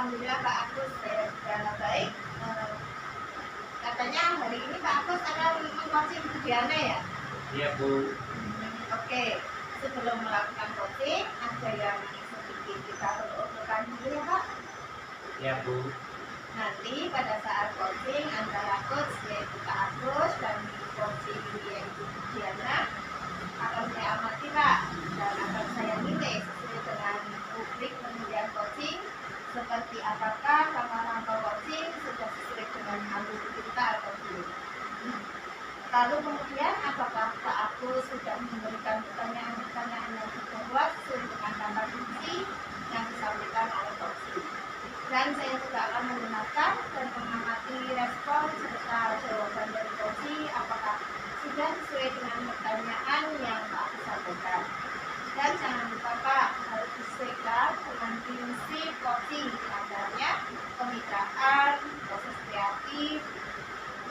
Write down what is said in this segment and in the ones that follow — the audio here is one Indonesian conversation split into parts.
Alhamdulillah Pak Agus saya sudah baik. Katanya hari ini Pak Agus akan mengcoaching Bu Diana ya? Iya Bu. Oke, sebelum melakukan coaching ada yang sedikit kita perlu dulu ya Pak? Iya Bu. Nanti pada saat coaching antara coach yaitu Pak Agus dan coaching yaitu Bu Diana akan saya amati Pak dan akan saya nilai sesuai dengan publik penilaian coaching seperti apakah langkah-langkah coaching sudah sesuai dengan alur kita atau belum. Lalu kemudian apakah Pak Agus sudah memberikan pertanyaan-pertanyaan yang terbuat sesuai dengan kata kunci yang disampaikan oleh coaching. Dan saya juga akan menggunakan dan mengamati respon serta jawaban dari coaching apakah sudah sesuai dengan pertanyaan yang Pak Agus sampaikan. Dan jangan lupa Pak, harus disesuaikan dengan prinsip coaching, diantaranya kemitraan, proses kreatif,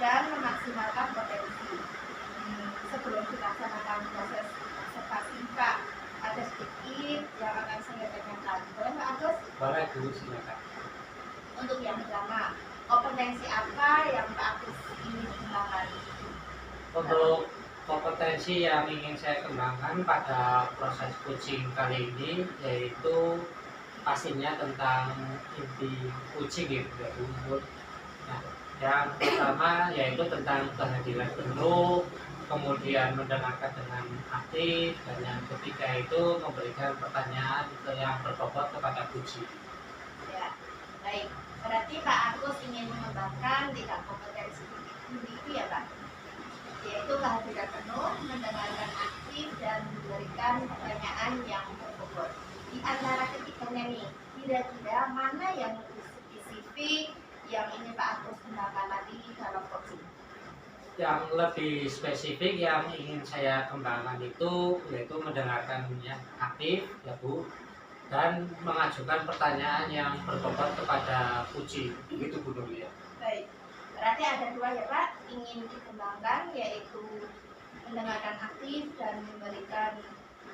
dan memaksimalkan potensi. Sebelum dilaksanakan proses observasi Pak, ada sedikit yang akan saya tanyakan. Boleh Pak Agus? Boleh Bu, silakan. Untuk yang pertama, kompetensi apa yang Pak Agus ingin kembangkan? Untuk kompetensi yang ingin saya kembangkan pada proses coaching kali ini yaitu pastinya tentang inti coaching gitu ya Bu. Nah, yang pertama yaitu tentang kehadiran penuh, kemudian mendengarkan dengan aktif, dan yang ketiga itu memberikan pertanyaan yang berbobot kepada coaching. Ya, baik. Berarti Pak Agus ingin mengembangkan tiga kompetensi itu ya Pak? Yaitu kehadiran penuh, mendengarkan aktif, dan memberikan pertanyaan yang berbobot. Di antara ketiganya nih, kira-kira mana yang lebih spesifik yang ini Pak Agus kembangkan tadi dalam coaching? Yang lebih spesifik yang ingin saya kembangkan itu yaitu mendengarkannya aktif ya Bu, dan mengajukan pertanyaan yang berbobot kepada coaching. Begitu Bu Nur ya. Baik. Berarti ada dua ya Pak, ingin dikembangkan yaitu mendengarkan aktif dan memberikan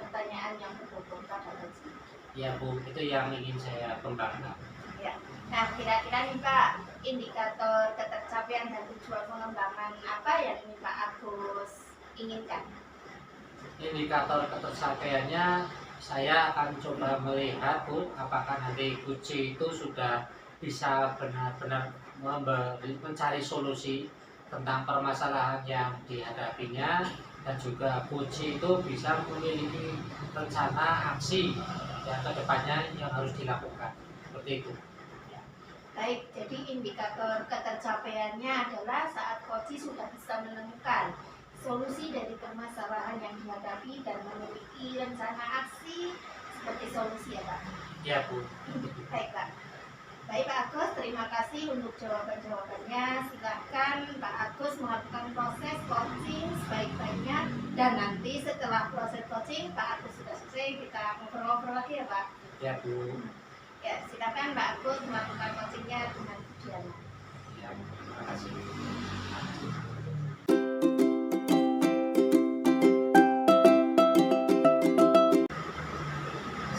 pertanyaan yang berbobot pada coaching. Ya Bu, itu yang ingin saya kembangkan. Ya. Nah, kira-kira nih Pak, indikator ketercapaian dan tujuan pengembangan apa yang ini Pak Agus inginkan? Indikator ketercapaiannya saya akan coba melihat Bu, apakah nanti coaching itu sudah bisa benar-benar mencari solusi tentang permasalahan yang dihadapinya, dan juga coaching itu bisa memiliki rencana aksi yang kedepannya yang harus dilakukan. Seperti itu. Baik, jadi indikator ketercapaiannya adalah saat coaching sudah bisa menemukan solusi dari permasalahan yang dihadapi dan memiliki rencana aksi seperti solusi ya Pak? Ya Bu. Baik Pak. Baik Pak Agus, terima kasih untuk jawaban-jawabannya. Silakan Pak Agus melakukan proses coaching sebaik-baiknya, dan nanti setelah proses coaching Pak Agus sudah selesai, kita ngobrol-ngobrol lagi ya Pak? Ya Bu. Ya, silakan Pak Agus melakukan coachingnya dengan tujuan. Ya, terima kasih.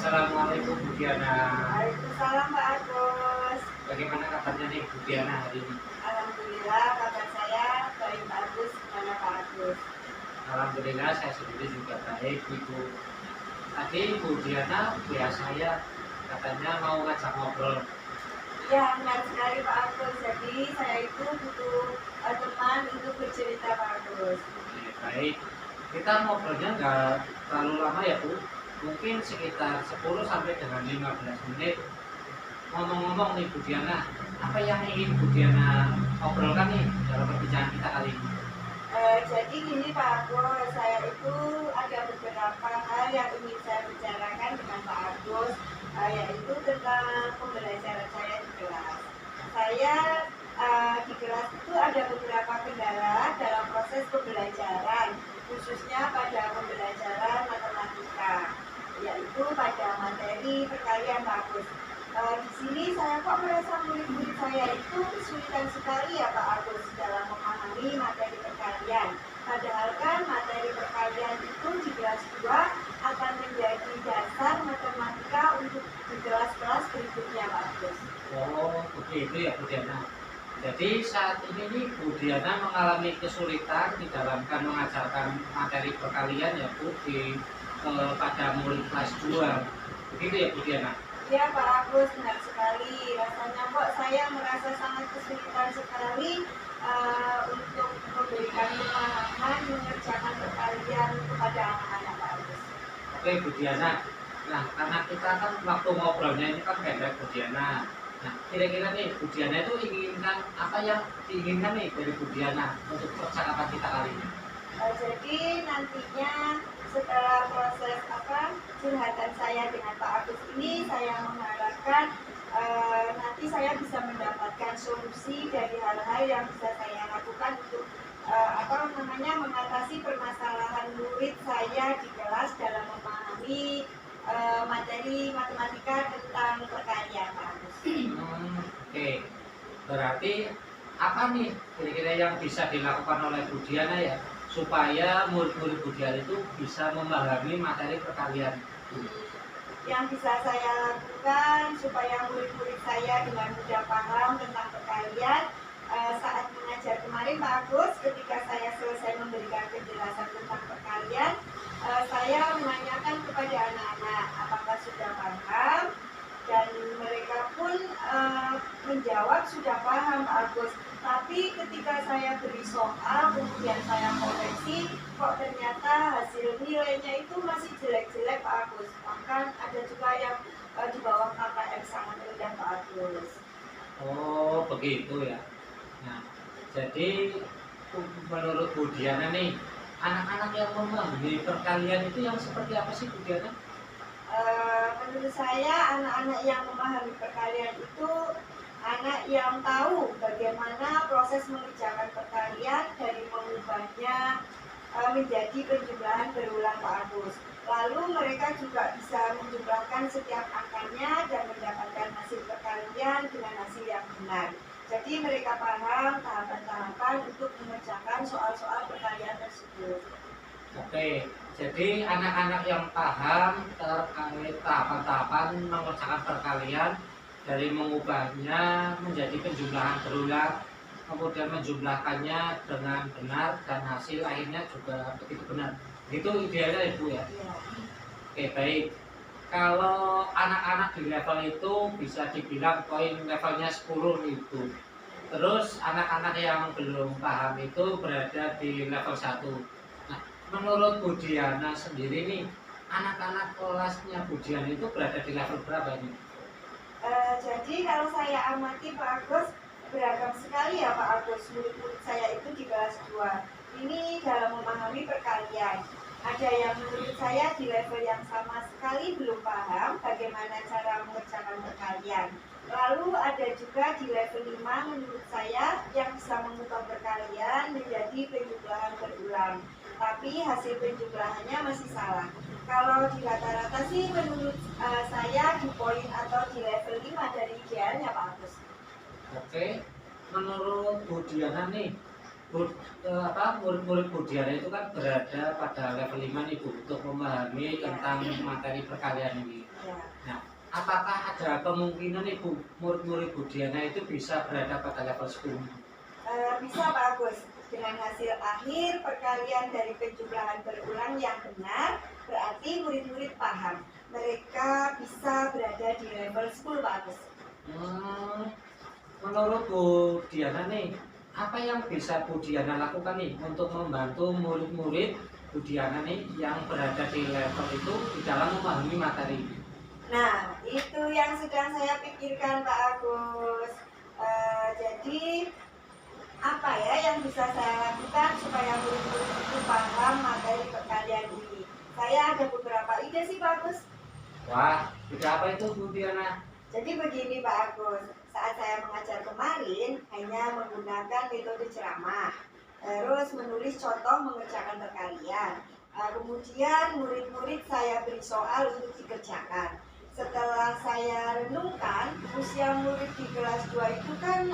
Assalamualaikum Bu Diana. Waalaikumsalam Pak Agus. Bagaimana kabarnya nih Bu Diana hari ini? Alhamdulillah kabar saya baik Pak Agus. Gimana Pak Agus? Alhamdulillah saya sendiri juga baik Ibu. Tadi Bu Diana saya katanya mau ngajak ngobrol. Ya, benar sekali Pak Agus. Jadi saya itu butuh teman untuk bercerita Pak Agus. Oke, baik. Kita ngobrolnya nggak terlalu lama ya Bu. Mungkin sekitar 10 sampai dengan 15 menit. Ngomong-ngomong nih Bu Diana, apa yang ingin Bu Diana obrolkan nih dalam perbincangan kita kali ini? Jadi gini Pak Agus, saya itu ada beberapa hal yang ingin saya bicarakan dengan Pak Agus, yaitu tentang pembelajaran saya di kelas. Saya di kelas itu ada beberapa kendala dalam proses pembelajaran, khususnya pada pembelajaran matematika, yaitu pada materi perkalian Pak Agus. Di sini saya kok merasa murid-murid saya itu kesulitan sekali ya Pak Agus dalam memahami materi perkalian. Padahal kan materi perkalian itu di kelas 2 akan menjadi dasar matematika untuk di kelas-kelas berikutnya Pak Agus. Oh, begitu ya Bu Diana. Jadi saat ini nih Bu Diana mengalami kesulitan di dalam kan mengajarkan materi perkalian ya Bu pada murid kelas 2. Begitu ya Bu Diana. Ya Pak Agus, benar sekali. Rasanya kok saya merasa sangat kesulitan sekali untuk memberikan pemahaman mengerjakan perkalian kepada anak-anak Pak Agus. Oke Bu Diana. Nah, karena kita kan waktu ngobrolnya ini kan pendek Bu Diana. Nah, kira-kira nih Bu Diana itu inginkan apa yang diinginkan nih dari Bu Diana untuk percakapan kita kali ini? Jadi nantinya setelah proses curhatan saya dengan Pak Agus ini, saya mengharapkan nanti saya bisa mendapatkan solusi dari hal-hal yang bisa saya lakukan untuk mengatasi permasalahan murid saya di kelas dalam memahami materi matematika tentang perkalian Pak Agus. Oke. Berarti apa nih kira-kira yang bisa dilakukan oleh Bu Diana ya supaya murid-murid Bu Diana itu bisa memahami materi perkalian? Yang bisa saya lakukan supaya murid-murid saya dengan mudah paham tentang perkalian saat mengajar kemarin Pak Agus, ketika saya selesai memberikan penjelasan tentang perkalian, saya menanyakan kepada anak-anak apakah sudah paham, dan mereka pun menjawab sudah paham Pak Agus. Tapi ketika saya beri soal, kemudian saya koreksi, kok ternyata hasil nilainya itu masih jelek-jelek Pak Agus. Bahkan ada juga yang di bawah KKM sangat rendah Pak Agus. Oh, begitu ya. Nah, jadi menurut Bu Diana nih, anak-anak yang memahami perkalian itu yang seperti apa sih Bu Diana? Menurut saya anak-anak yang memahami perkalian itu anak yang tahu bagaimana proses mengerjakan perkalian dari mengubahnya menjadi penjumlahan berulang Pak Agus. Lalu mereka juga bisa menjumlahkan setiap angkanya dan mendapatkan hasil perkalian dengan hasil yang benar. Jadi mereka paham tahapan-tahapan untuk mengerjakan soal-soal perkalian tersebut. Oke, jadi anak-anak yang paham terkait tahapan-tahapan mengerjakan perkalian dari mengubahnya menjadi penjumlahan berulang, kemudian menjumlahkannya dengan benar dan hasil akhirnya juga begitu benar. Itu idealnya Ibu ya? Iya. Oke, baik. Kalau anak-anak di level itu bisa dibilang poin levelnya 10 itu. Terus anak-anak yang belum paham itu berada di level 1. Nah, menurut Bu Diana sendiri nih, anak-anak kelasnya Bu Diana itu berada di level berapa nih? Jadi kalau saya amati Pak Agus, beragam sekali ya Pak Agus, murid-murid saya itu di kelas 2. Ini dalam memahami perkalian. Ada yang menurut saya di level yang sama sekali belum paham bagaimana cara mengerjakan perkalian. Lalu ada juga di level 5 menurut saya yang bisa mengubah perkalian menjadi penjumlahan berulang. Tapi hasil penjumlahannya masih salah. Kalau di rata-rata sih menurut saya di poin atau di level 5 dari idealnya Pak Agus. Oke, menurut Bu Diana nih, murid-murid Bu Diana itu kan berada pada level 5 nih Bu untuk memahami tentang materi perkalian ini. Ya. Nah, apakah ada kemungkinan nih Bu murid-murid Bu Diana itu bisa berada pada level 10? Bisa Pak Agus. Dengan hasil akhir perkalian dari penjumlahan berulang yang benar, berarti murid-murid paham. Mereka bisa berada di level 10 Pak Agus. Menurut Bu Diana nih, apa yang bisa Bu Diana lakukan nih untuk membantu murid-murid Bu Diana nih yang berada di level itu di dalam memahami materi? Nah, itu yang sedang saya pikirkan Pak Agus. Jadi apa ya yang bisa saya lakukan supaya murid-murid itu paham materi perkalian ini? Saya ada beberapa ide sih Pak Agus. Wah, ide apa itu Bu Diana? Jadi begini Pak Agus, saat saya mengajar kemarin hanya menggunakan metode ceramah, terus menulis contoh mengerjakan perkalian. Kemudian murid-murid saya beri soal untuk dikerjakan. Setelah saya renungkan, usia murid di kelas 2 itu kan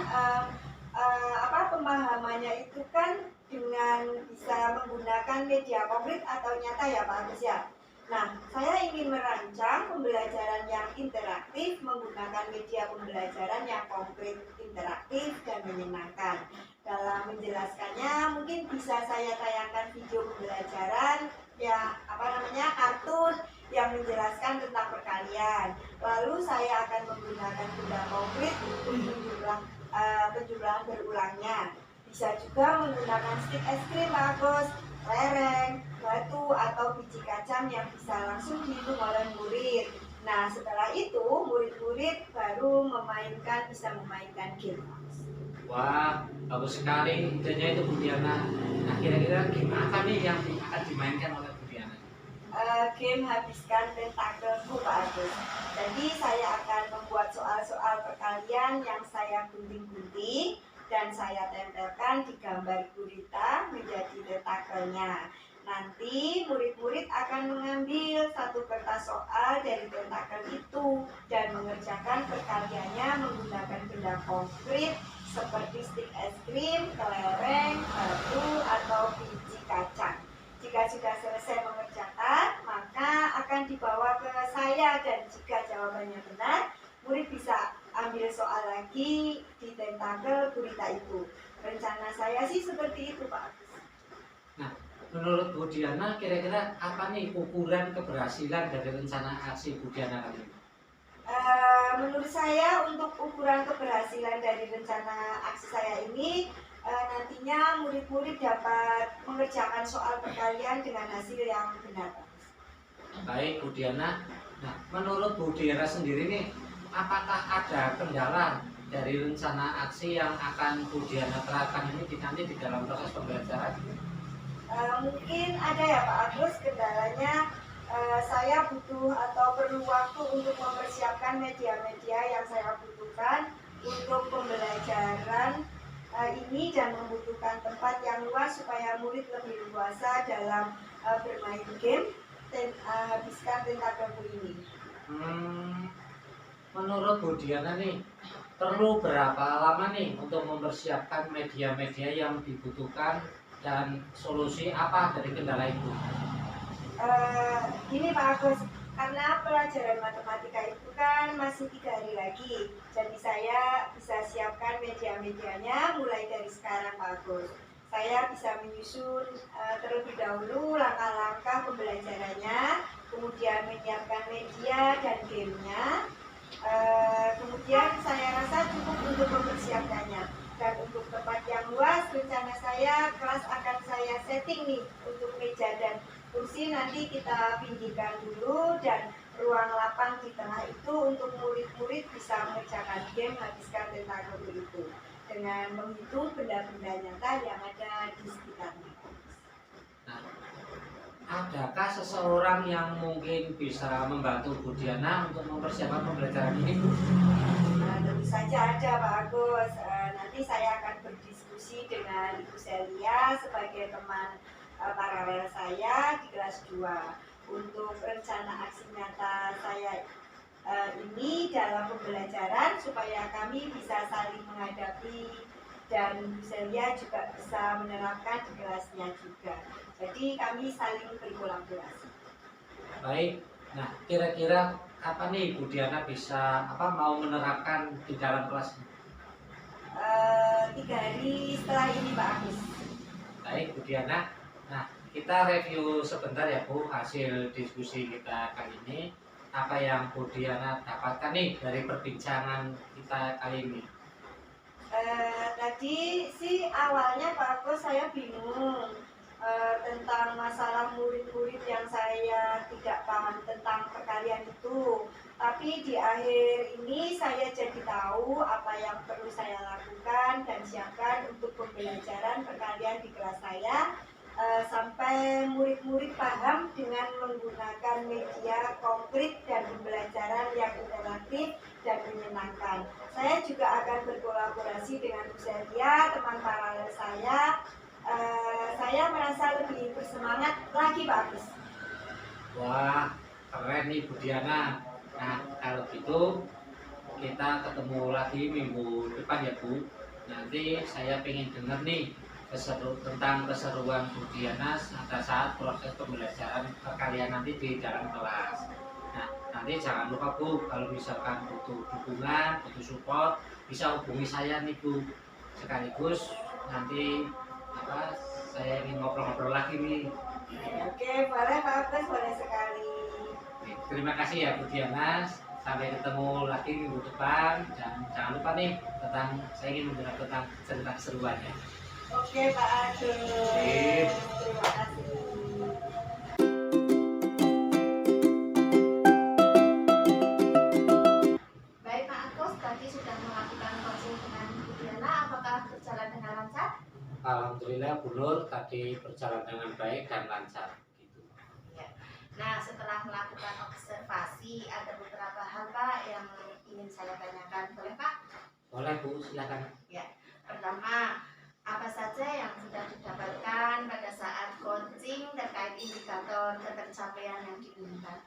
pemahamannya itu kan dengan bisa menggunakan media konkret atau nyata ya Pak Agus ya. Nah, saya ingin merancang pembelajaran yang interaktif menggunakan media pembelajaran yang konkret, interaktif, dan menyenangkan. Dalam menjelaskannya, mungkin bisa saya tayangkan video pembelajaran yang kartun yang menjelaskan tentang perkalian. Lalu saya akan menggunakan benda konkret untuk penjumlahan berulangnya. Bisa juga menggunakan stik es krim bagus, lereng, batu, atau biji kacang yang bisa langsung dihitung oleh murid. Nah, setelah itu murid-murid baru bisa memainkan game. Wah, bagus sekali idenya itu Bu Diana. Nah, kira-kira game apa nih yang akan dimainkan oleh Bu Diana? Game habiskan tentakelku Pak Agus. Jadi saya akan membuat soal-soal perkalian yang saya gunting-gunting dan saya tempelkan di gambar gurita menjadi tentakelnya. Nanti murid-murid akan mengambil satu kertas soal dari tentakel itu dan mengerjakan perkaliannya menggunakan benda konkret seperti stik es krim, kelereng, batu, atau biji kacang. Jika sudah selesai mengerjakan, maka akan dibawa ke saya dan jika jawabannya benar, murid bisa ambil soal lagi di tentakel gurita itu. Rencana saya sih seperti itu, Pak. Nah, menurut Bu Diana, kira-kira apa nih ukuran keberhasilan dari rencana aksi Bu Diana kali ini? Menurut saya untuk ukuran keberhasilan dari rencana aksi saya ini nantinya murid-murid dapat mengerjakan soal perkalian dengan hasil yang benar. Baik Bu Diana, nah menurut Bu Diana sendiri nih, apakah ada kendala dari rencana aksi yang akan Bu Diana terapkan ini nanti di dalam proses pembelajaran? Mungkin ada ya Pak Agus, kendalanya saya butuh atau perlu waktu untuk mempersiapkan media-media yang saya butuhkan untuk pembelajaran ini dan membutuhkan tempat yang luas supaya murid lebih luasa dalam bermain game dan habiskan tentakelku ini. Menurut Bu Diana nih, perlu berapa lama nih untuk mempersiapkan media-media yang dibutuhkan dan solusi apa dari kendala itu? Gini Pak Agus, karena pelajaran matematika itu kan masih 3 hari lagi, jadi saya bisa siapkan media-medianya mulai dari sekarang Pak Agus. Saya bisa menyusun terlebih dahulu langkah-langkah pembelajarannya, kemudian menyiapkan media dan gamenya. Kemudian saya rasa cukup untuk mempersiapkannya. Dan untuk tempat yang luas, rencana saya kelas akan saya setting nih untuk meja dan kursi nanti kita pinggirkan dulu dan ruang lapang di tengah itu untuk murid-murid bisa mengerjakan game habiskan tentakel itu dengan menghitung benda-benda nyata yang ada di sekitarnya. Nah, adakah seseorang yang mungkin bisa membantu Bu Diana untuk mempersiapkan pembelajaran ini, Bu? Tentu saja ada Pak Agus. Nanti saya akan berdiskusi dengan Ibu Celia sebagai teman paralel saya di kelas 2 untuk rencana aksi nyata saya ini dalam pembelajaran supaya kami bisa saling menghadapi dan Bu Celia juga bisa menerapkan di kelasnya juga. Jadi kami saling berkolaborasi. Baik, nah kira-kira apa nih Bu Diana bisa mau menerapkan di dalam kelas? 3 hari setelah ini Pak Agus. Baik Bu Diana, nah kita review sebentar ya Bu hasil diskusi kita kali ini. Apa yang Bu Diana dapatkan nih dari perbincangan kita kali ini? Tadi sih awalnya Pak Agus saya bingung tentang masalah murid-murid yang saya tidak paham tentang perkalian itu. Tapi di akhir ini saya jadi tahu apa yang perlu saya lakukan dan siapkan untuk pembelajaran perkalian di kelas saya sampai murid-murid paham dengan menggunakan media konkret dan pembelajaran yang interaktif dan menyenangkan. Saya juga akan berkolaborasi dengan Bu Celia, teman paralel saya. Saya merasa lebih bersemangat lagi Pak Agus. Wah, keren nih Bu Diana. Nah, kalau gitu kita ketemu lagi minggu depan ya Bu. Nanti saya pengen dengar nih tentang keseruan Bu Diana pada saat proses pembelajaran kalian nanti di dalam kelas. Nah, nanti jangan lupa Bu, kalau misalkan butuh dukungan, butuh support, bisa hubungi saya nih Bu. Sekaligus nanti saya ingin ngobrol-ngobrol lagi nih. Oke, boleh Pak Agus, boleh sekali. Terima kasih ya Bu Diana. Sampai ketemu lagi minggu depan. Dan jangan lupa nih saya ingin mendengar tentang cerita keseruannya. Oke Pak Agus. Terima kasih. Baik Pak Agus, tadi sudah melakukan coaching dengan Bu Diana, apakah berjalan dengan lancar? Alhamdulillah Bu Nur, tadi berjalan dengan baik dan lancar. Nah, setelah melakukan observasi, ada beberapa hal Pak yang ingin saya tanyakan. Boleh Pak? Boleh Bu, silakan. Ya, pertama, apa saja yang sudah didapatkan pada saat coaching terkait indikator ketercapaian yang diinginkan?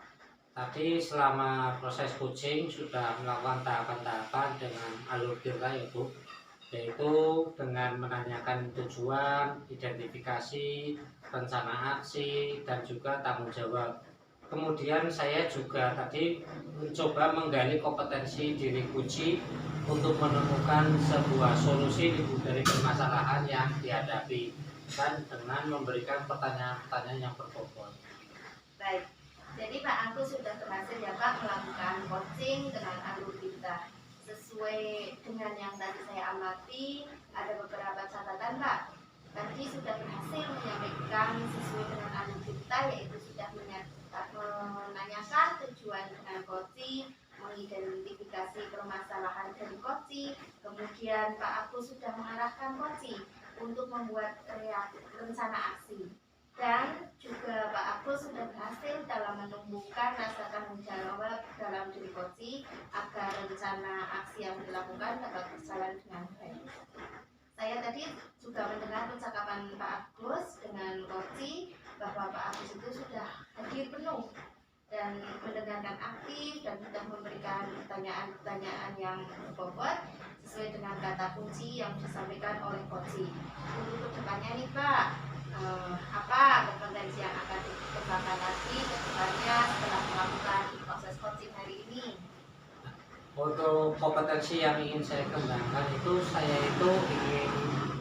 Tadi selama proses coaching sudah melakukan tahapan-tahapan dengan alur tirta ya Bu, yaitu dengan menanyakan tujuan, identifikasi, rencana aksi, dan juga tanggung jawab. Kemudian saya juga tadi mencoba menggali kompetensi diri kunci untuk menemukan sebuah solusi dari permasalahan yang dihadapi dan dengan memberikan pertanyaan-pertanyaan yang berbobot. Baik, jadi Pak Agus sudah berhasil ya Pak melakukan coaching dengan alur kita. Sesuai dengan yang tadi saya amati, ada beberapa catatan Pak. Tadi sudah berhasil menyampaikan sesuai dengan alur kita, yaitu sudah menanyakan tujuan dengan coaching, mengidentifikasi permasalahan dari coaching, kemudian Pak Agus sudah mengarahkan coaching untuk membuat rencana aksi. Dan juga Pak Agus sudah berhasil dalam menumbuhkan rasa tanggung jawab dalam diri coaching agar rencana aksi yang dilakukan dapat berjalan dengan baik. Saya tadi juga mendengar percakapan Pak Agus dengan coaching bahwa Pak Agus itu sudah hadir penuh dan mendengarkan aktif dan sudah memberikan pertanyaan-pertanyaan yang berbobot sesuai dengan kata kunci yang disampaikan oleh coaching. Untuk kedepannya nih Pak, apa kompetensi yang akan dikembangkan lagi ke depannya setelah melakukan proses coaching hari ini? Untuk kompetensi yang ingin saya kembangkan itu saya itu ingin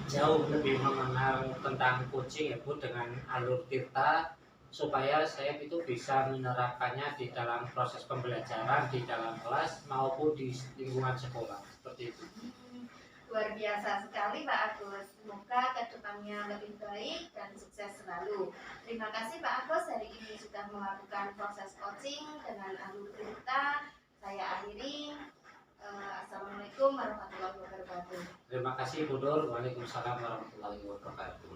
jauh lebih mengenal tentang coaching ya Bu dengan alur tirta supaya saya itu bisa menerapkannya di dalam proses pembelajaran di dalam kelas maupun di lingkungan sekolah seperti itu. Luar biasa sekali Pak Agus. Semoga kedepannya lebih baik dan sukses selalu. Terima kasih Pak Agus hari ini sudah melakukan proses coaching dengan alur tirta. Saya akhiri. Assalamualaikum warahmatullahi wabarakatuh. Terima kasih Bu Nur. Waalaikumsalam warahmatullahi wabarakatuh.